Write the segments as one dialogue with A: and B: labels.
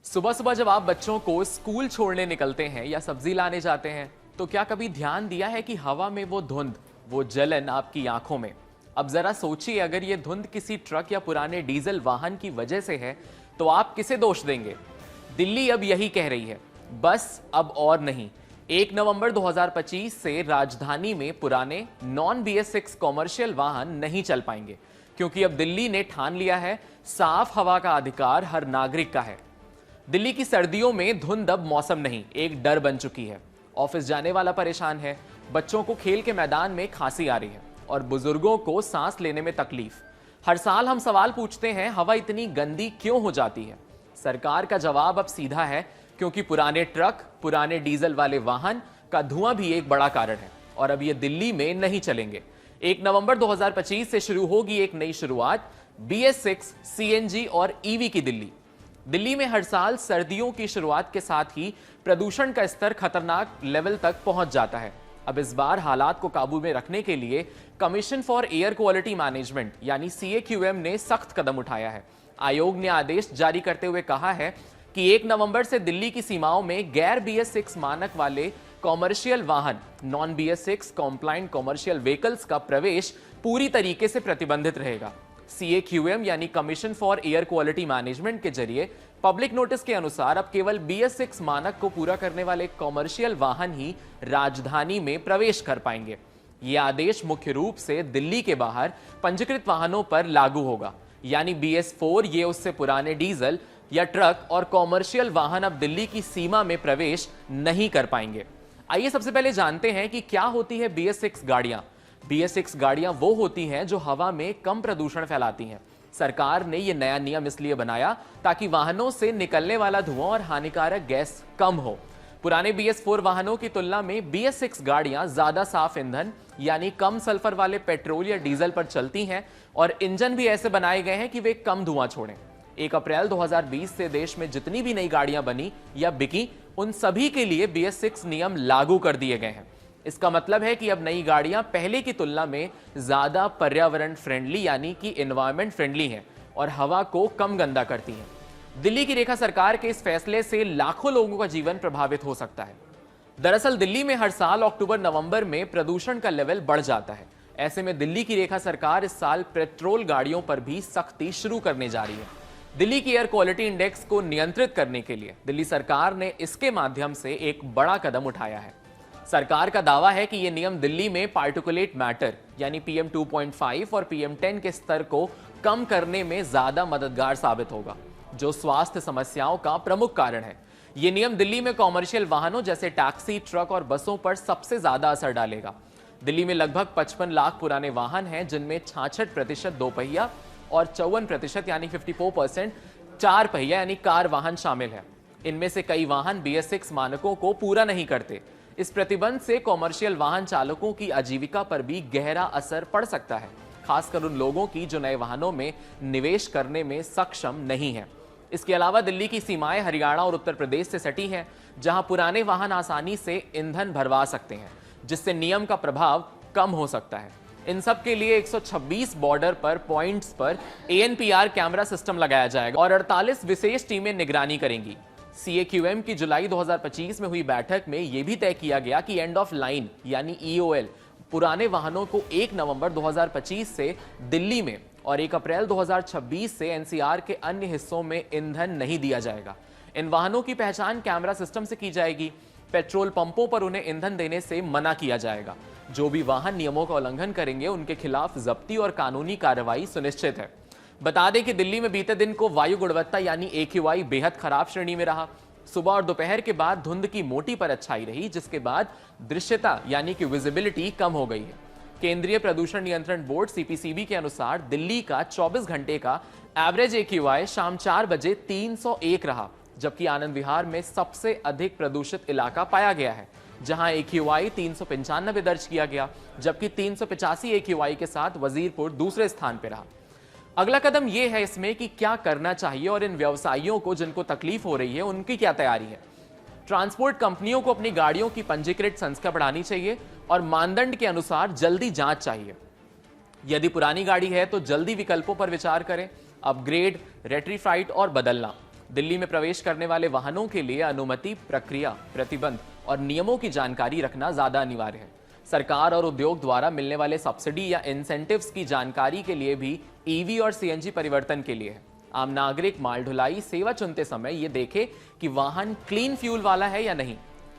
A: सुबह सुबह जब आप बच्चों को स्कूल छोड़ने निकलते हैं या सब्जी लाने जाते हैं तो क्या कभी ध्यान दिया है कि हवा में वो धुंध, वो जलन आपकी आंखों में। अब जरा सोचिए, अगर ये धुंध किसी ट्रक या पुराने डीजल वाहन की वजह से है तो आप किसे दोष देंगे। दिल्ली अब यही कह रही है, बस अब और नहीं। 1 नवंबर 2025 से राजधानी में पुराने नॉन BS6 कॉमर्शियल वाहन नहीं चल पाएंगे, क्योंकि अब दिल्ली ने ठान लिया है साफ हवा का अधिकार हर नागरिक का है। दिल्ली की सर्दियों में धुंध अब मौसम नहीं, एक डर बन चुकी है। ऑफिस जाने वाला परेशान है, बच्चों को खेल के मैदान में खांसी आ रही है और बुजुर्गों को सांस लेने में तकलीफ। हर साल हम सवाल पूछते हैं, हवा इतनी गंदी क्यों हो जाती है। सरकार का जवाब अब सीधा है, क्योंकि पुराने ट्रक, पुराने डीजल वाले वाहन का धुआं भी एक बड़ा कारण है और अब ये दिल्ली में नहीं चलेंगे। 1 नवंबर 2025 से शुरू होगी एक नई शुरुआत, BS6, CNG और EV की दिल्ली में हर साल सर्दियों की शुरुआत के साथ ही प्रदूषण का स्तर खतरनाक लेवल तक पहुंच जाता है। अब इस बार हालात को काबू में रखने के लिए commission for air quality management यानी CAQM ने सख्त कदम उठाया है। आयोग ने आदेश जारी करते हुए कहा है कि 1 नवंबर से दिल्ली की सीमाओं में गैर BS6 मानक वाले कॉमर्शियल वाहन, non BS6 compliant commercial vehicles का प्रवेश पूरी तरीके से प्रतिबंधित रहेगा। CAQM यानी commission for air quality management के जरिए पब्लिक नोटिस के अनुसार अब केवल BS6 मानक को पूरा करने वाले कॉमर्शियल वाहन ही राजधानी में प्रवेश कर पाएंगे। यह आदेश मुख्य रूप से दिल्ली के बाहर पंजीकृत वाहनों पर लागू होगा, यानी BS4 ये उससे पुराने डीजल या ट्रक और कॉमर्शियल वाहन अब दिल्ली की सीमा में प्रवेश नहीं कर पाएंगे। आइए सबसे पहले जानते हैं कि क्या होती है BS6 गाड़ियां। BS6 गाड़ियां वो होती हैं जो हवा में कम प्रदूषण फैलाती हैं। सरकार ने यह नया नियम इसलिए बनाया ताकि वाहनों से निकलने वाला धुआं और हानिकारक गैस कम हो। पुराने BS4 वाहनों की तुलना में BS6 गाड़ियां ज्यादा साफ ईंधन यानी कम सल्फर वाले पेट्रोल या डीजल पर चलती हैं और इंजन भी ऐसे बनाए गए हैं कि वे कम धुआं छोड़ें। 1 अप्रैल 2020 से देश में जितनी भी नई गाड़ियां बनी या बिकी, उन सभी के लिए BS6 नियम लागू कर दिए गए हैं। इसका मतलब है कि अब नई गाड़ियां पहले की तुलना में ज्यादा पर्यावरण फ्रेंडली यानी कि एनवायरमेंट फ्रेंडली हैं और हवा को कम गंदा करती हैं। दिल्ली की रेखा सरकार के इस फैसले से लाखों लोगों का जीवन प्रभावित हो सकता है। दरअसल दिल्ली में हर साल अक्टूबर-नवंबर में प्रदूषण का लेवल बढ़ जाता है। ऐसे में दिल्ली की रेखा सरकार इस साल पेट्रोल गाड़ियों पर भी सख्ती शुरू करने जा रही है। दिल्ली की एयर क्वालिटी इंडेक्स को नियंत्रित करने के लिए दिल्ली सरकार ने इसके माध्यम से एक बड़ा कदम उठाया है। सरकार का दावा है कि यह नियम दिल्ली में पार्टिकुलेट मैटर यानी PM 2.5 और PM 10 के स्तर को कम करने में ज्यादा मददगार साबित होगा, जो स्वास्थ्य समस्याओं का प्रमुख कारण है। यह नियम दिल्ली में कॉमर्शियल वाहनों जैसे टैक्सी, ट्रक और बसों पर सबसे ज्यादा असर डालेगा। दिल्ली में लगभग 55 लाख पुराने वाहन हैं, जिनमें 66% दोपहिया और 54% यानी 54% चार पहिया यानी कार वाहन शामिल है। इनमें से कई वाहन BS6 मानकों को पूरा नहीं करते। इस प्रतिबंध से कॉमर्शियल वाहन चालकों की आजीविका पर भी गहरा असर पड़ सकता है, खासकर उन लोगों की जो नए वाहनों में निवेश करने में सक्षम नहीं है। इसके अलावा दिल्ली की सीमाएं हरियाणा और उत्तर प्रदेश से सटी हैं, जहां पुराने वाहन आसानी से ईंधन भरवा सकते हैं, जिससे नियम का प्रभाव कम हो सकता है। इन सब के लिए 126 बॉर्डर पर पॉइंट्स पर ANPR कैमरा सिस्टम लगाया जाएगा और 48 विशेष टीमें निगरानी करेंगी। CAQM की जुलाई 2025 में हुई बैठक में यह भी तय किया गया कि एंड ऑफ लाइन यानी EOL पुराने वाहनों को 1 नवंबर 2025 से दिल्ली में और 1 अप्रैल 2026 से NCR के अन्य हिस्सों में ईंधन नहीं दिया जाएगा। इन वाहनों की पहचान कैमरा सिस्टम से की जाएगी। पेट्रोल पंपों पर उन्हें ईंधन देने से मना किया जाएगा। जो भी वाहन नियमों का उल्लंघन करेंगे, उनके खिलाफ जब्ती और कानूनी कार्रवाई सुनिश्चित है। बता दें कि दिल्ली में बीते दिन को वायु गुणवत्ता यानी AQI बेहद खराब श्रेणी में रहा। सुबह और दोपहर के बाद धुंध की मोटी परत छाई रही, जिसके बाद दृश्यता यानी कि विजिबिलिटी कम हो गई है। केंद्रीय प्रदूषण नियंत्रण बोर्ड CPCB के अनुसार दिल्ली का 24 घंटे का एवरेज AQI शाम 4 बजे 301 रहा, जबकि आनंद विहार में सबसे अधिक प्रदूषित इलाका पाया गया है, जहां AQI 395 दर्ज किया गया, जबकि 385 AQI के साथ वजीरपुर दूसरे स्थान पर रहा। अगला कदम यह है इसमें कि क्या करना चाहिए और इन व्यवसायियों को जिनको तकलीफ हो रही है उनकी क्या तैयारी है। ट्रांसपोर्ट कंपनियों को अपनी गाड़ियों की पंजीकृत संख्या बढ़ानी चाहिए और मानदंड के अनुसार जल्दी जांच चाहिए। यदि पुरानी गाड़ी है तो जल्दी विकल्पों पर विचार करें, अपग्रेड, रेट्रीफाइट और बदलना। दिल्ली में प्रवेश करने वाले वाहनों के लिए अनुमति प्रक्रिया, प्रतिबंध और नियमों की जानकारी रखना ज्यादा अनिवार्य है। सरकार और उद्योग द्वारा मिलने वाले सब्सिडी या इंसेंटिव्स की जानकारी के लिए भी ईवी और सीएनजी परिवर्तन के लिए है। आम नागरिक माल ढुलाई सेवा चुनते समय ये देखे कि वाहन क्लीन फ्यूल वाला है या नहीं।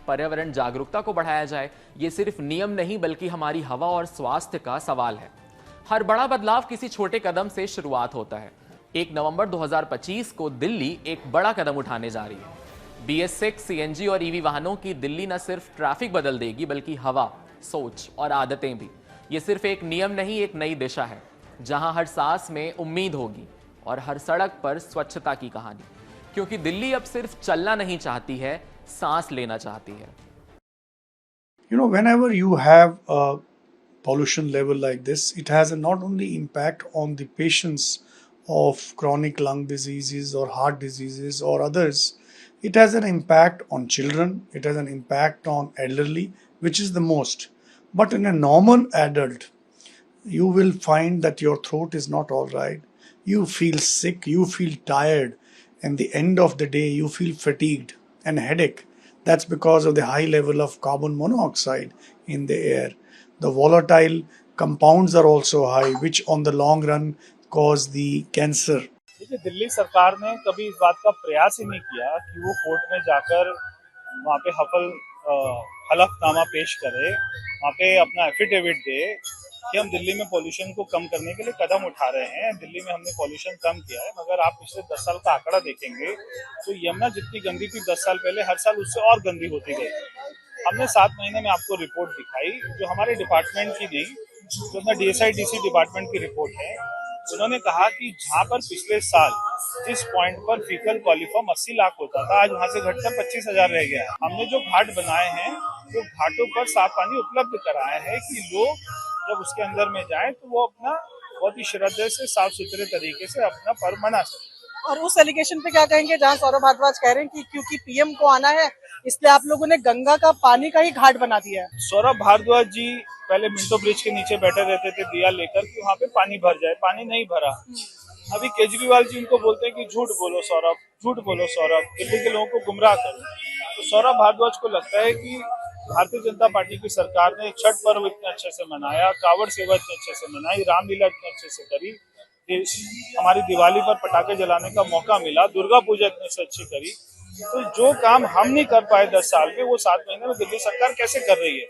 A: पर्यावरण जागरूकता को बढ़ाया जाए। ये सिर्फ नियम नहीं बल्कि हमारी हवा और स्वास्थ्य का सवाल है। हर बड़ा बदलाव किसी छोटे कदम से शुरुआत होता है। 1 नवंबर 2025 को दिल्ली एक बड़ा कदम उठाने जा रही है। BS6 सीएनजी और ईवी वाहनों की दिल्ली न सिर्फ ट्रैफिक बदल देगी बल्कि हवा, सोच और आदतें भी। ये सिर्फ एक नियम नहीं, एक नई दिशा है जहां हर सांस में उम्मीद होगी और हर सड़क पर स्वच्छता की कहानी। क्योंकि दिल्ली अब सिर्फ चलना नहीं चाहती है, सांस लेना चाहती है।
B: Whenever you have a pollution level like this, it has a not only impact on the patients of chronic lung diseases or heart diseases or others, it has an impact on children, it has an impact on elderly, which is the most. But in a normal adult, you will find that your throat is not all right, you feel sick, you feel tired, and the end of the day you feel fatigued and headache. That's because of the high level of carbon monoxide in the air. The volatile compounds are also high, which on the long run cause the cancer.
C: देखिए, दिल्ली सरकार ने कभी इस बात का प्रयास ही नहीं किया कि वो कोर्ट में जाकर वहाँ पे हलफनामा पेश करे, वहाँ पे अपना एफिडेविट दे कि हम दिल्ली में पॉल्यूशन को कम करने के लिए कदम उठा रहे हैं, दिल्ली में हमने पॉल्यूशन कम किया है। मगर आप पिछले 10 साल का आंकड़ा देखेंगे तो यमुना जितनी गंदी थी 10 साल पहले, हर साल उससे और गंदी होती गई। हमने 7 महीने में आपको रिपोर्ट दिखाई, जो हमारे डिपार्टमेंट की नहीं, जो अपना DSI/DC डिपार्टमेंट की रिपोर्ट है। उन्होंने कहा कि जहाँ पर पिछले साल जिस पॉइंट पर फीकल कॉलीफॉर्म 80 लाख होता था, आज वहाँ से घटकर 25,000 रह गया। हमने जो घाट बनाए हैं वो घाटों पर साफ पानी उपलब्ध कराया है कि लोग जब उसके अंदर में जाए तो वो अपना बहुत ही श्रद्धा से साफ सुथरे तरीके से अपना पर्व मना सके।
D: और उस एलिगेशन पे क्या कहेंगे जहाँ सौरभ भारद्वाज कह रहे हैं कि क्योंकि PM को आना है इसलिए आप लोगों ने गंगा का पानी का ही घाट बना दिया है।
C: सौरभ भारद्वाज जी पहले मिंटो ब्रिज के नीचे बैठे रहते थे दिया लेकर कि वहाँ पे पानी भर जाए, पानी नहीं भरा। अभी केजरीवाल जी उनको बोलते हैं कि झूठ बोलो सौरभ, झूठ बोलो सौरभ, दिल्ली के लोगों को गुमराह करो। तो सौरभ भारद्वाज को लगता है कि भारतीय जनता पार्टी की सरकार ने छठ पर्व इतने अच्छे से मनाया, कावड़ सेवा इतने अच्छे से मनाई, रामलीला इतने अच्छे से करी, हमारी दिवाली पर पटाखे जलाने का मौका मिला, दुर्गा पूजा इतने से अच्छी करी। तो जो काम हम नहीं कर पाए 10 साल में, वो 7 महीने में दिल्ली सरकार कैसे कर रही है,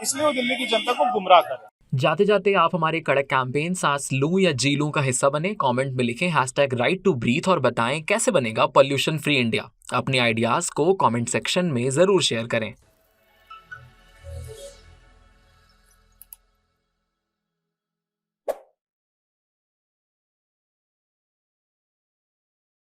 C: इसलिए वो दिल्ली की जनता को गुमराह कर रहे हैं।
A: जाते जाते आप हमारे कड़क कैंपेन सांस लूं या जी लूं का हिस्सा बने। कमेंट में लिखें #right2breathe और बताएं कैसे बनेगा पॉल्यूशन फ्री इंडिया। अपने आइडियाज को कमेंट सेक्शन में जरूर शेयर करें।